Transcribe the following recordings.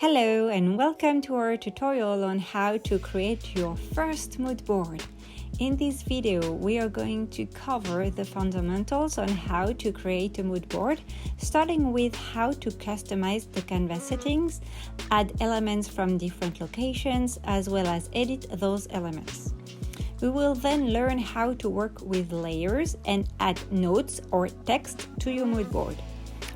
Hello and welcome to our tutorial on how to create your first mood board. In this video, we are going to cover the fundamentals on how to create a mood board, starting with how to customize the canvas settings, add elements from different locations, as well as edit those elements. We will then learn how to work with layers and add notes or text to your mood board.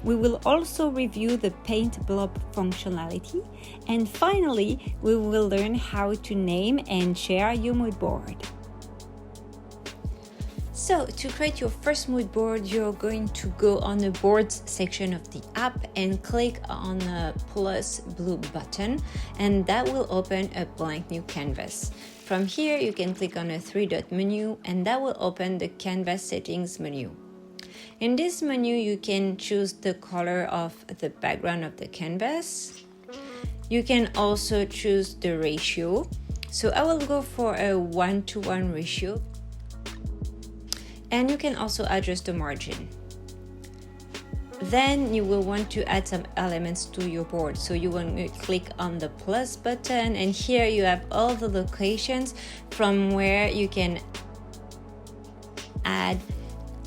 We will also review the paint blob functionality, and finally, we will learn how to name and share your mood board. So, to create your first mood board, you're going to go on the boards section of the app and click on the plus blue button, and that will open a blank new canvas. From here, you can click on a three-dot menu, and that will open the canvas settings menu. In this menu, you can choose the color of the background of the canvas. You can also choose the ratio. So I will go for a 1:1 ratio. And you can also adjust the margin. Then you will want to add some elements to your board. So you want to click on the plus button, and here you have all the locations from where you can add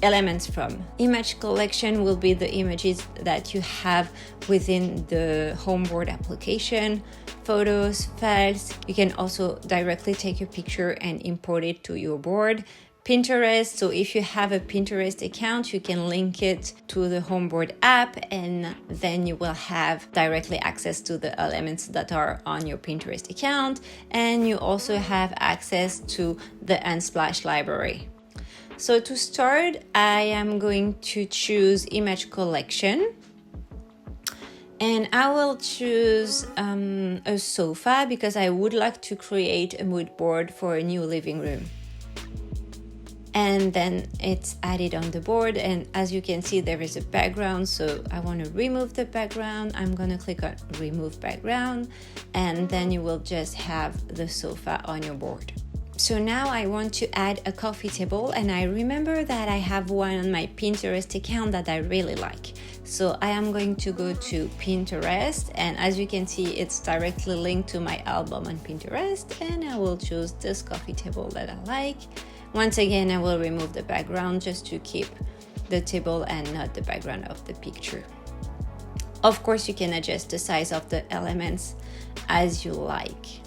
elements from. Image collection will be the images that you have within the HomeBoard application. Photos, files, you can also directly take a picture and import it to your board. Pinterest, so if you have a Pinterest account, you can link it to the HomeBoard app, and then you will have directly access to the elements that are on your Pinterest account, and you also have access to the Unsplash library. So to start, I am going to choose image collection, and I will choose a sofa because I would like to create a mood board for a new living room. And then it's added on the board, and as you can see, there is a background, so I want to remove the background. I'm going to click on remove background, and then you will just have the sofa on your board. So now I want to add a coffee table, and I remember that I have one on my Pinterest account that I really like. So I am going to go to Pinterest, and as you can see, it's directly linked to my album on Pinterest, and I will choose this coffee table that I like. Once again, I will remove the background just to keep the table and not the background of the picture. Of course, you can adjust the size of the elements as you like.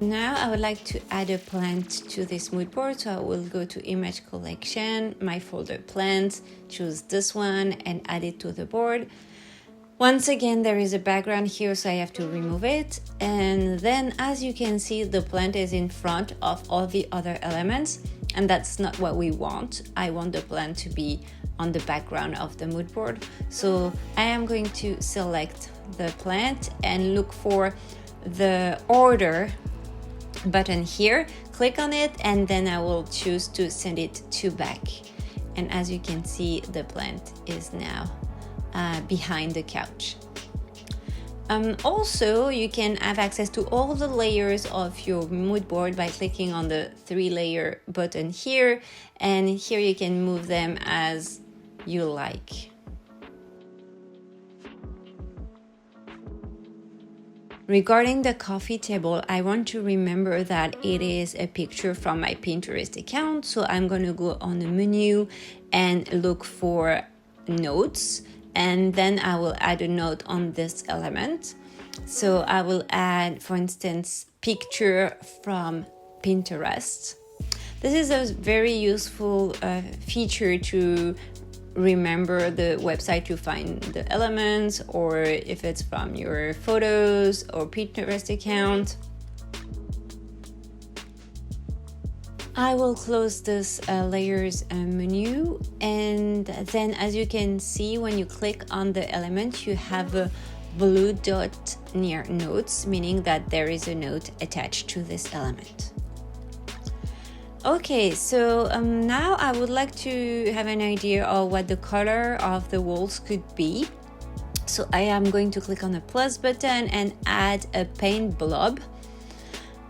Now I would like to add a plant to this mood board, so I will go to image collection, my folder plants, choose this one and add it to the board. Once again, there is a background here, so I have to remove it. And then as you can see, the plant is in front of all the other elements, and that's not what we want. I want the plant to be on the background of the mood board. So I am going to select the plant and look for the order button here, click on it, and then I will choose to send it to back. And as you can see, the plant is now behind the couch. Also, you can have access to all the layers of your mood board by clicking on the 3-layer button here, and here you can move them as you like. Regarding the coffee table, I want to remember that it is a picture from my Pinterest account, so I'm going to go on the menu and look for notes, and then I will add a note on this element. So I will add, for instance, picture from Pinterest. This is a very useful feature to remember the website you find the elements, or if it's from your photos or Pinterest account. I will close this layers menu, and then as you can see, when you click on the element, you have a blue dot near notes, meaning that there is a note attached to this element. Okay, so now I would like to have an idea of what the color of the walls could be. So I am going to click on the plus button and add a paint blob.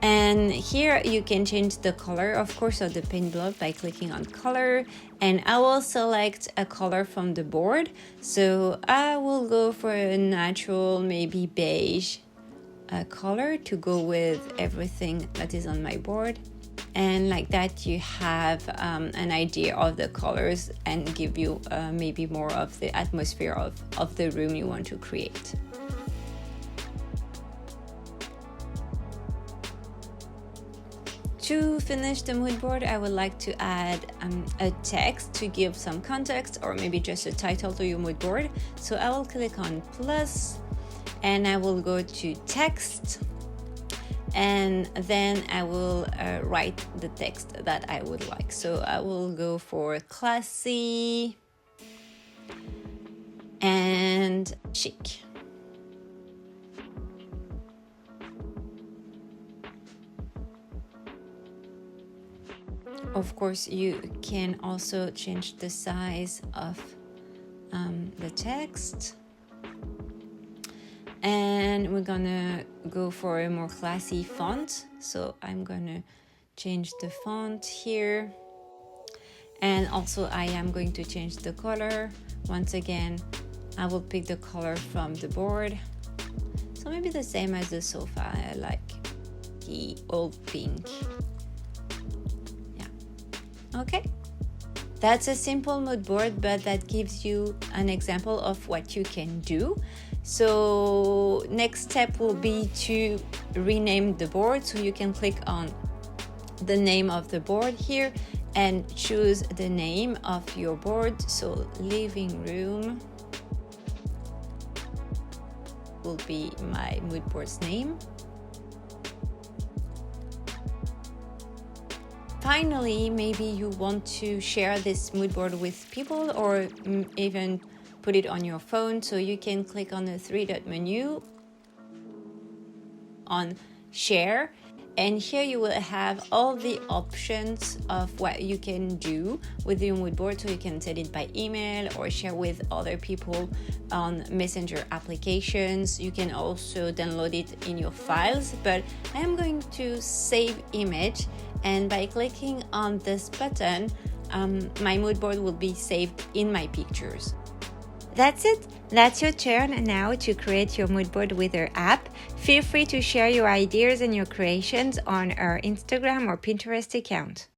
And here you can change the color, of course, of the paint blob by clicking on color. And I will select a color from the board. So I will go for a natural, maybe beige color to go with everything that is on my board. And like that you have an idea of the colors and give you maybe more of the atmosphere of the room you want to create. To finish the mood board, I would like to add a text to give some context, or maybe just a title to your mood board. So I will click on plus and I will go to text, and then I will write the text that I would like. So I will go for classy and chic. Of course, you can also change the size of the text. And we're gonna go for a more classy font. So I'm gonna change the font here. And also I am going to change the color. Once again, I will pick the color from the board. So maybe the same as the sofa. I like the old pink. Okay, that's a simple mood board, but that gives you an example of what you can do. So next step will be to rename the board. So you can click on the name of the board here and choose the name of your board. So living room will be my mood board's name. Finally, maybe you want to share this mood board with people, or even put it on your phone. So you can click on the three-dot menu on share, and here you will have all the options of what you can do with your mood board. So you can send it by email or share with other people on messenger applications. You can also download it in your files, but I am going to save image, and by clicking on this button, my mood board will be saved in my pictures. That's it. That's your turn now to create your mood board with our app. Feel free to share your ideas and your creations on our Instagram or Pinterest account.